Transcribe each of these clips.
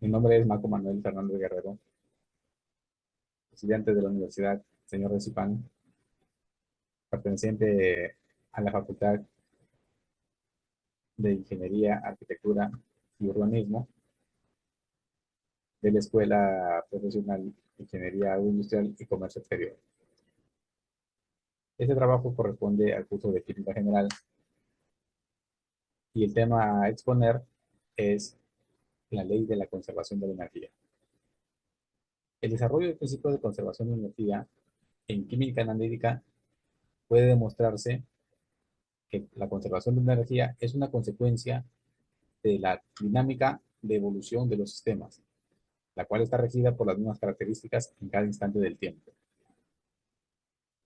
Mi nombre es Marco Manuel Fernández Guerrero, estudiante de la Universidad Señor de Zipán, perteneciente a la Facultad de Ingeniería, Arquitectura y Urbanismo de la Escuela Profesional de Ingeniería Agroindustrial y Comercio Exterior. Este trabajo corresponde al curso de Química General y el tema a exponer es la ley de la conservación de la energía. El desarrollo del principio de conservación de energía en química analítica puede demostrarse que la conservación de energía es una consecuencia de la dinámica de evolución de los sistemas, la cual está regida por las mismas características en cada instante del tiempo.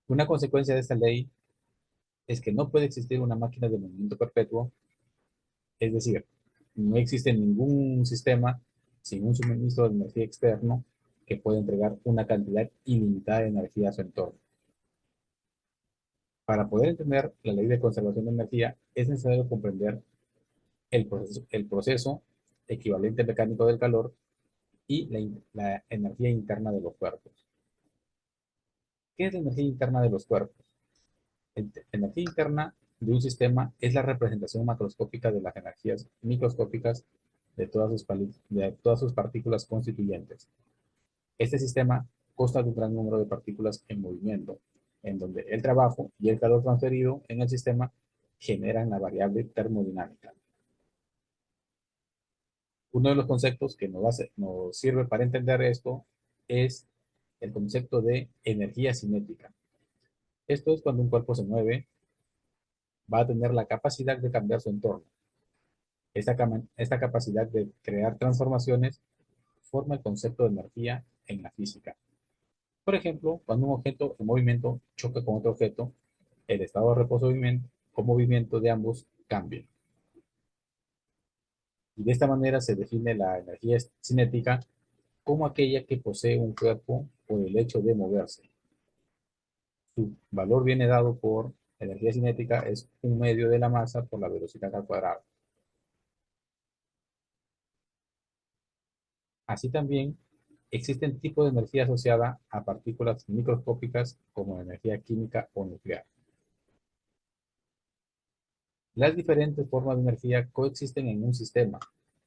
Una consecuencia de esta ley es que no puede existir una máquina de movimiento perpetuo, es decir, no existe ningún sistema sin un suministro de energía externo que pueda entregar una cantidad ilimitada de energía a su entorno. Para poder entender la ley de conservación de energía, es necesario comprender el proceso equivalente mecánico del calor y la energía interna de los cuerpos. ¿Qué es la energía interna de los cuerpos? La energía interna de un sistema es la representación macroscópica de las energías microscópicas de todas sus partículas constituyentes. Este sistema consta de un gran número de partículas en movimiento, en donde el trabajo y el calor transferido en el sistema generan la variable termodinámica. Uno de los conceptos que nos sirve para entender esto es el concepto de energía cinética. Esto es cuando un cuerpo se mueve, va a tener la capacidad de cambiar su entorno. Esta capacidad de crear transformaciones forma el concepto de energía en la física. Por ejemplo, cuando un objeto en movimiento choca con otro objeto, el estado de reposo o movimiento de ambos cambia. Y de esta manera se define la energía cinética como aquella que posee un cuerpo por el hecho de moverse. Su valor viene dado por energía cinética es un medio de la masa por la velocidad al cuadrado. Así también existen tipos de energía asociada a partículas microscópicas como energía química o nuclear. Las diferentes formas de energía coexisten en un sistema,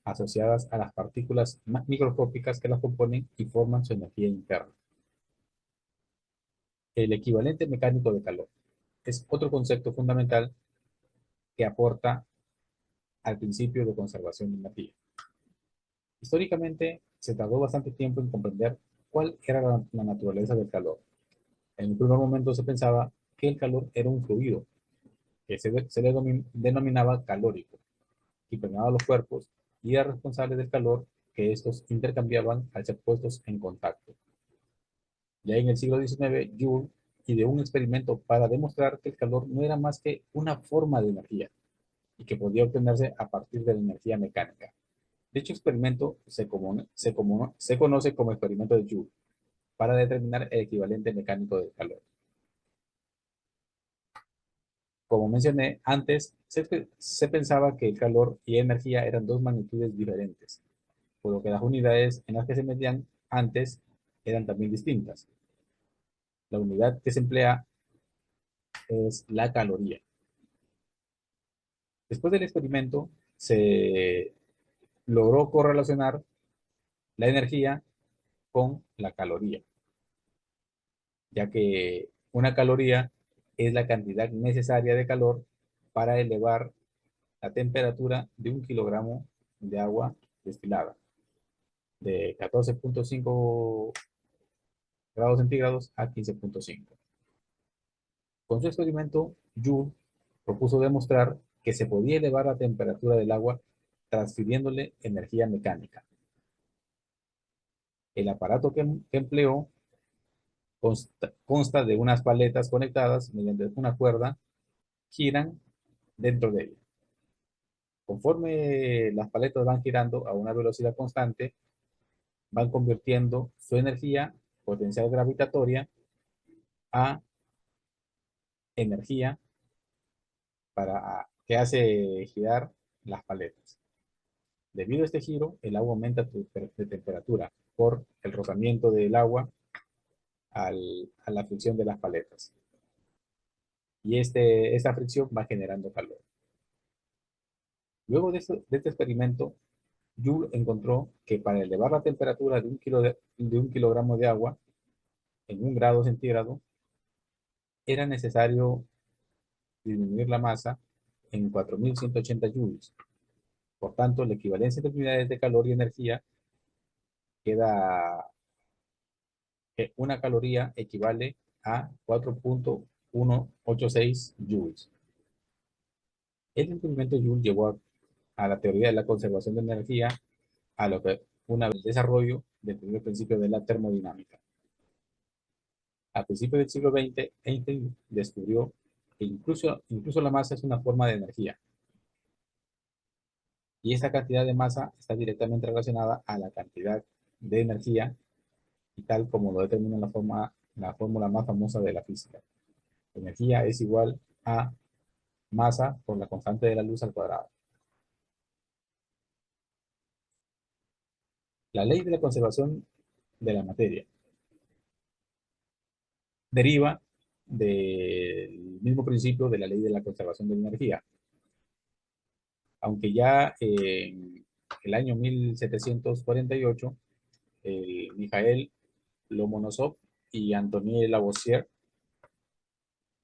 asociadas a las partículas microscópicas que las componen y forman su energía interna. El equivalente mecánico de calor es otro concepto fundamental que aporta al principio de conservación de energía. Históricamente, se tardó bastante tiempo en comprender cuál era la naturaleza del calor. En un primer momento se pensaba que el calor era un fluido, que se le denominaba calórico, que impregnaba los cuerpos y era responsable del calor que estos intercambiaban al ser puestos en contacto. Ya en el siglo XIX, Joule ideó un experimento para demostrar que el calor no era más que una forma de energía y que podía obtenerse a partir de la energía mecánica. Dicho experimento se conoce como experimento de Joule para determinar el equivalente mecánico del calor. Como mencioné antes, se pensaba que el calor y energía eran dos magnitudes diferentes, por lo que las unidades en las que se medían antes eran también distintas. La unidad que se emplea es la caloría. Después del experimento, se logró correlacionar la energía con la caloría, ya que una caloría es la cantidad necesaria de calor para elevar la temperatura de 1 kilogramo de agua destilada, de 14,5 grados centígrados a 15,5. Con su experimento, Joule propuso demostrar que se podía elevar la temperatura del agua transfiriéndole energía mecánica. El aparato que empleó consta de unas paletas conectadas mediante una cuerda, giran dentro de ella. Conforme las paletas van girando a una velocidad constante, van convirtiendo su energía potencial gravitatoria a energía que hace girar las paletas. Debido a este giro, el agua aumenta de temperatura por el rozamiento del agua a la fricción de las paletas. Y esta fricción va generando calor. Luego de este experimento, Joule encontró que para elevar la temperatura de un kilogramo de agua en 1 grado centígrado, era necesario disminuir la masa en 4180 joules. Por tanto, la equivalencia de unidades de calor y energía queda que una caloría equivale a 4.186 joules. El descubrimiento de Joule llevó a la teoría de la conservación de energía, a lo que una vez el desarrollo del primer principio de la termodinámica. A principios del siglo XX, Einstein descubrió que incluso la masa es una forma de energía, y esta cantidad de masa está directamente relacionada a la cantidad de energía, y tal como lo determina la fórmula más famosa de la física. Energía es igual a masa por la constante de la luz al cuadrado. La ley de la conservación de la materia deriva del mismo principio de la ley de la conservación de la energía, aunque ya en el año 1748, Mikhail Lomonosov y Antoine Lavoisier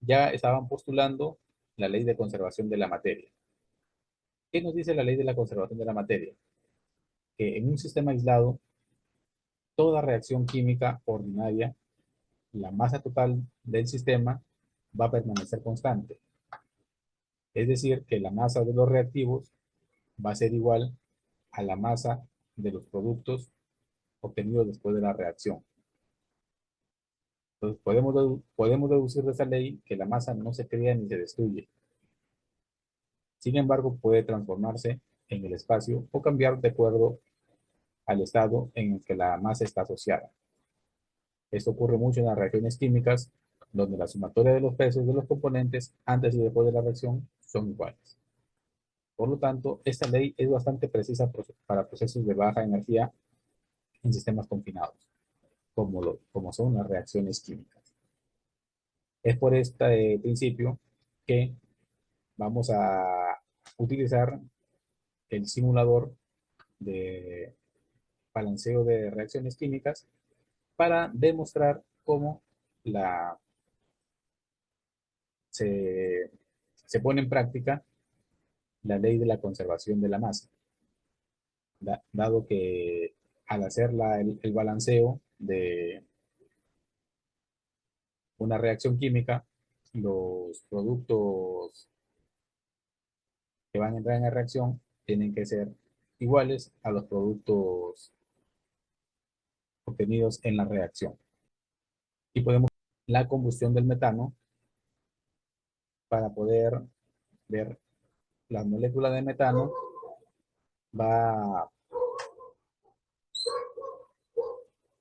ya estaban postulando la ley de conservación de la materia. ¿Qué nos dice la ley de la conservación de la materia? Que en un sistema aislado, toda reacción química ordinaria, la masa total del sistema va a permanecer constante. Es decir, que la masa de los reactivos va a ser igual a la masa de los productos obtenidos después de la reacción. Entonces, podemos deducir de esa ley que la masa no se crea ni se destruye. Sin embargo, puede transformarse en el espacio o cambiar de acuerdo al estado en el que la masa está asociada. Esto ocurre mucho en las reacciones químicas, donde la sumatoria de los pesos de los componentes antes y después de la reacción son iguales. Por lo tanto, esta ley es bastante precisa para procesos de baja energía en sistemas confinados, como son las reacciones químicas. Es por este principio que vamos a utilizar el simulador de balanceo de reacciones químicas para demostrar cómo se, se pone en práctica la ley de la conservación de la masa, dado que al hacer el balanceo de una reacción química, los productos que van a entrar en la reacción tienen que ser iguales a los productos obtenidos en la reacción. Y podemos ver la combustión del metano para poder ver las moléculas de metano va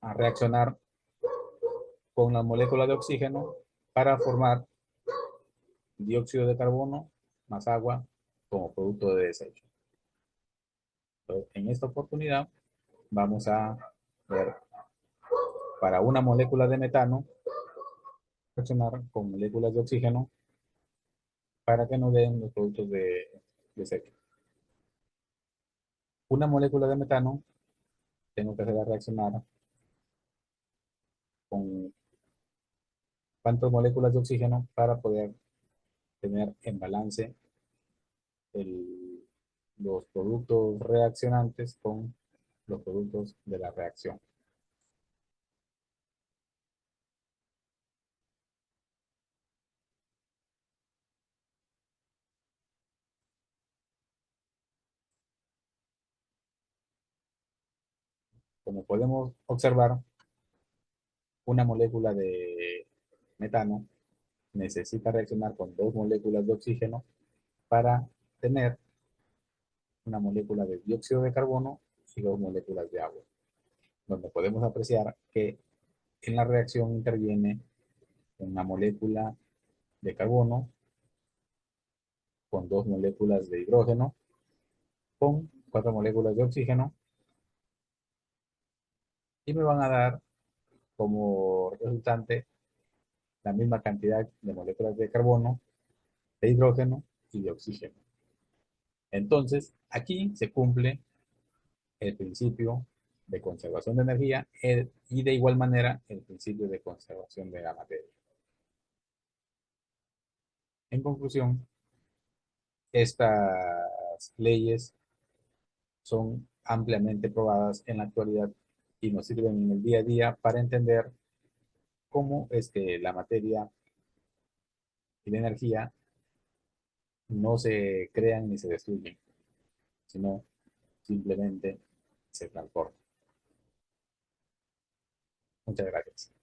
a reaccionar con las moléculas de oxígeno para formar dióxido de carbono más agua como producto de desecho. Entonces, en esta oportunidad vamos a ver para una molécula de metano reaccionar con moléculas de oxígeno para que nos den los productos de desecho. Una molécula de metano tengo que hacerla reaccionar con cuántas moléculas de oxígeno para poder tener en balance el, los productos reaccionantes con los productos de la reacción. Como podemos observar, una molécula de metano necesita reaccionar con 2 moléculas de oxígeno para tener una molécula de dióxido de carbono y 2 moléculas de agua, donde podemos apreciar que en la reacción interviene una molécula de carbono con 2 moléculas de hidrógeno con 4 moléculas de oxígeno y me van a dar como resultante la misma cantidad de moléculas de carbono, de hidrógeno y de oxígeno. Entonces, aquí se cumple el principio de conservación de energía y de igual manera el principio de conservación de la materia. En conclusión, estas leyes son ampliamente probadas en la actualidad y nos sirven en el día a día para entender cómo es que la materia y la energía no se crean ni se destruyen, sino simplemente se transforman. Muchas gracias.